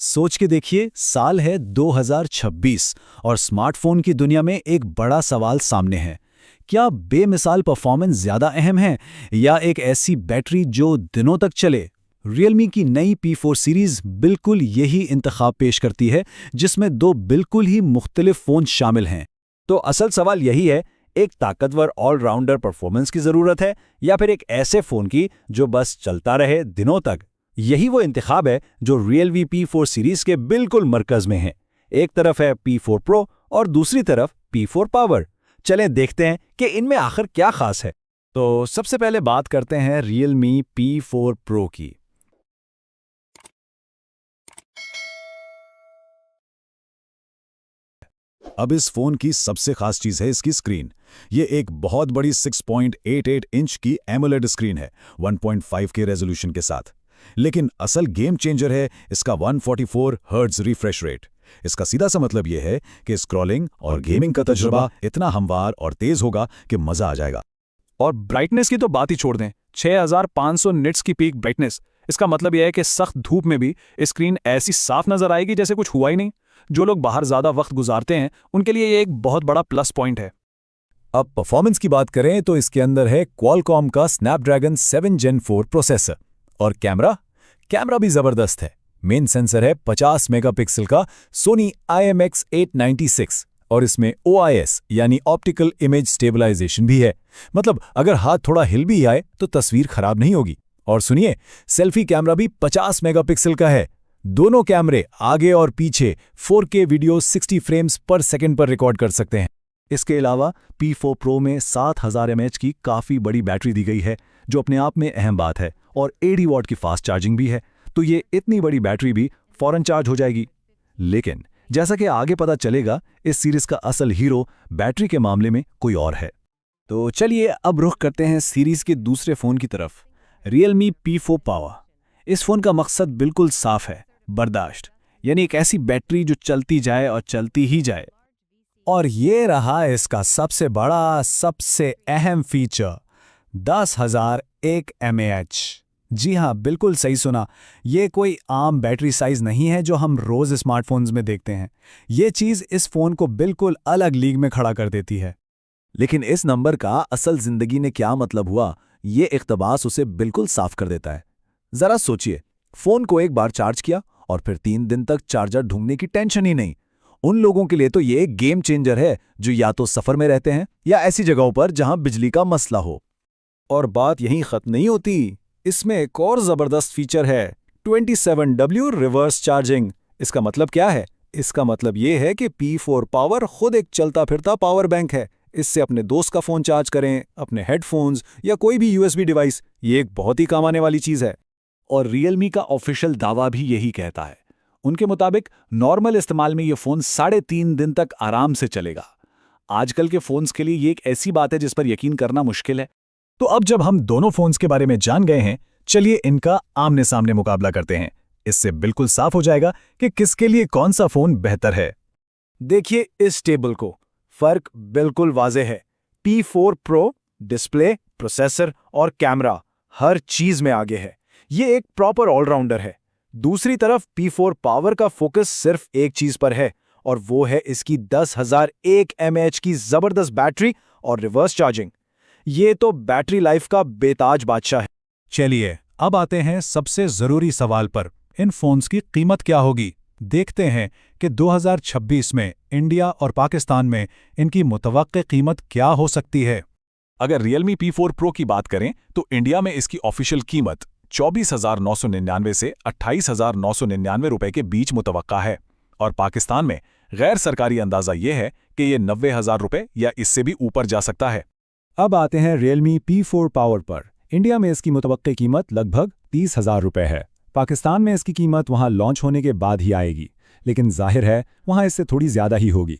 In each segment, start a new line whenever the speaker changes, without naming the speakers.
सोच के देखिए, साल है 2026 और स्मार्टफोन की दुनिया में एक बड़ा सवाल सामने है। क्या बेमिसाल परफॉर्मेंस ज़्यादा अहम है या एक ऐसी बैटरी जो दिनों तक चले? Realme की नई P4 सीरीज़ बिल्कुल यही इंतखाब पेश करती है, जिसमें दो बिल्कुल ही मुख्तलिफ फ़ोन शामिल हैं।
तो असल सवाल यही है, एक ताकतवर ऑलराउंडर परफॉर्मेंस की ज़रूरत है या फिर एक ऐसे फ़ोन की जो बस चलता रहे दिनों तक। यही वो इंतखाब है जो Realme P4 सीरीज़ के बिल्कुल मरकज़ में है। एक तरफ है P4 Pro और दूसरी तरफ P4 Power। चलें देखते हैं कि इनमें आखिर क्या खास है। तो सबसे पहले बात करते हैं Realme P4 Pro की।
अब इस फोन की सबसे खास चीज है इसकी स्क्रीन। ये एक बहुत बड़ी 6.88 इंच की एमोलेड स्क्रीन है 1.5 के रेजोल्यूशन के साथ। लेकिन असल गेम चेंजर है इसका 144 हर्ट्ज रिफ्रेश रेट। इसका सीधा सा मतलब ये है कि स्क्रॉलिंग और गेमिंग का तजुर्बा इतना हमवार और तेज होगा कि मजा आ जाएगा।
और ब्राइटनेस की तो बात ही छोड़ दें, 6500 निट्स की पीक ब्राइटनेस। इसका मतलब यह है कि सख्त धूप में भी स्क्रीन ऐसी साफ नजर आएगी जैसे कुछ हुआ ही नहीं। जो लोग बाहर ज्यादा वक्त गुजारते हैं उनके लिए ये एक बहुत बड़ा प्लस पॉइंट है।
अब परफॉर्मेंस की बात करें तो इसके अंदर है क्वालकॉम का स्नैपड्रैगन 7 Gen 4 प्रोसेसर। और कैमरा भी जबरदस्त है। मेन सेंसर है 50 मेगापिक्सल का सोनी IMX896 और इसमें OIS यानी ऑप्टिकल इमेज स्टेबलाइजेशन भी है। मतलब अगर हाथ थोड़ा हिल भी आए तो तस्वीर खराब नहीं होगी। और सुनिए, सेल्फी कैमरा भी 50 मेगापिक्सल का है। दोनों कैमरे आगे और पीछे 4K वीडियो 60 फ्रेम्स पर सेकंड पर रिकॉर्ड कर सकते हैं।
इसके अलावा P4 Pro में 7000 mAh की काफ़ी बड़ी बैटरी दी गई है, जो अपने आप में अहम बात है, और 80 वॉट की फास्ट चार्जिंग भी है। तो ये इतनी बड़ी बैटरी भी फौरन चार्ज हो जाएगी। लेकिन जैसा कि आगे पता चलेगा, इस सीरीज़ का असल हीरो बैटरी के मामले में कोई और है।
तो चलिए अब रुख करते हैं सीरीज़ के दूसरे फ़ोन की तरफ, Realme P4 Power। इस फ़ोन का मकसद बिल्कुल साफ है, बर्दाश्त, यानी एक ऐसी बैटरी जो चलती जाए और चलती ही जाए।
और ये रहा इसका सबसे बड़ा, सबसे अहम फीचर, 10,001 mAh। जी हाँ, बिल्कुल सही सुना। ये कोई आम बैटरी साइज़ नहीं है जो हम रोज़ स्मार्टफोन्स में देखते हैं। ये चीज़ इस फ़ोन को बिल्कुल अलग लीग में खड़ा कर देती है।
लेकिन इस नंबर का असल ज़िंदगी ने क्या मतलब हुआ, ये इक़्तिबास उसे बिल्कुल साफ कर देता है। ज़रा सोचिए, फ़ोन को एक बार चार्ज किया और फिर 3 दिन तक चार्जर ढूंढने की टेंशन ही नहीं। उन लोगों के लिए तो ये एक गेम चेंजर है जो या तो सफ़र में रहते हैं या ऐसी जगहों पर जहां बिजली का मसला हो। और बात यहीं ख़त्म नहीं होती। इसमें एक और ज़बरदस्त फीचर है, 27W रिवर्स चार्जिंग। इसका मतलब क्या है? इसका मतलब ये है कि P4 पावर खुद एक चलता फिरता पावर बैंक है। इससे अपने दोस्त का फ़ोन चार्ज करें, अपने हेडफोन्स या कोई भी USB डिवाइस। ये एक बहुत ही काम आने वाली चीज़ है। और Realme का ऑफिशियल दावा भी यही कहता है। उनके मुताबिक नॉर्मल इस्तेमाल में ये फ़ोन 3.5 दिन तक आराम से चलेगा। आजकल के फ़ोन्स के लिए ये एक ऐसी बात है जिस पर यकीन करना मुश्किल है।
तो अब जब हम दोनों फोन्स के बारे में जान गए हैं, चलिए इनका आमने सामने मुकाबला करते हैं। इससे बिल्कुल साफ हो जाएगा कि किसके लिए कौन सा फोन बेहतर है।
देखिए इस टेबल को, फर्क बिल्कुल वाज़ेह है। P4 Pro डिस्प्ले, प्रोसेसर और कैमरा हर चीज में आगे है। ये एक प्रॉपर ऑलराउंडर है। दूसरी तरफ P4 पावर का फोकस सिर्फ एक चीज पर है, और वो है इसकी 10,001 mAh की जबरदस्त बैटरी और रिवर्स चार्जिंग। ये तो बैटरी लाइफ का बेताज बादशाह है।
चलिए अब आते हैं सबसे जरूरी सवाल पर, इन फोन्स की कीमत क्या होगी। देखते हैं कि 2026 में इंडिया और पाकिस्तान में इनकी मुतवक्के कीमत क्या हो सकती है।
अगर Realme P4 Pro की बात करें तो इंडिया में इसकी ऑफिशियल कीमत 24,999 से 28,999 रुपए के बीच मुतवक्का है, और पाकिस्तान में गैर सरकारी अंदाजा ये है कि ये 90,000 रुपए या इससे भी ऊपर जा सकता है।
अब आते हैं Realme P4 पावर पर। इंडिया में इसकी मुतवक्के कीमत लगभग 30,000 रुपए है। पाकिस्तान में इसकी कीमत वहां लॉन्च होने के बाद ही आएगी, लेकिन जाहिर है वहां इससे थोड़ी ज़्यादा ही होगी।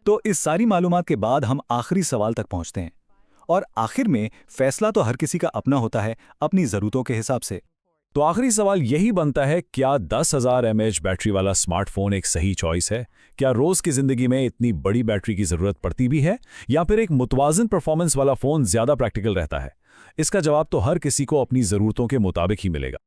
तो इस सारी मालूमात के बाद हम आखिरी सवाल तक पहुंचते हैं, और आखिर में फैसला तो हर किसी का अपना होता है, अपनी ज़रूरतों के हिसाब से।
तो आखिरी सवाल यही बनता है, क्या 10,000 mAh बैटरी वाला स्मार्टफोन एक सही चॉइस है? क्या रोज़ की ज़िंदगी में इतनी बड़ी बैटरी की ज़रूरत पड़ती भी है, या फिर एक मुतवाज़िन परफॉर्मेंस वाला फ़ोन ज़्यादा प्रैक्टिकल रहता है? इसका जवाब तो हर किसी को अपनी ज़रूरतों के मुताबिक ही मिलेगा।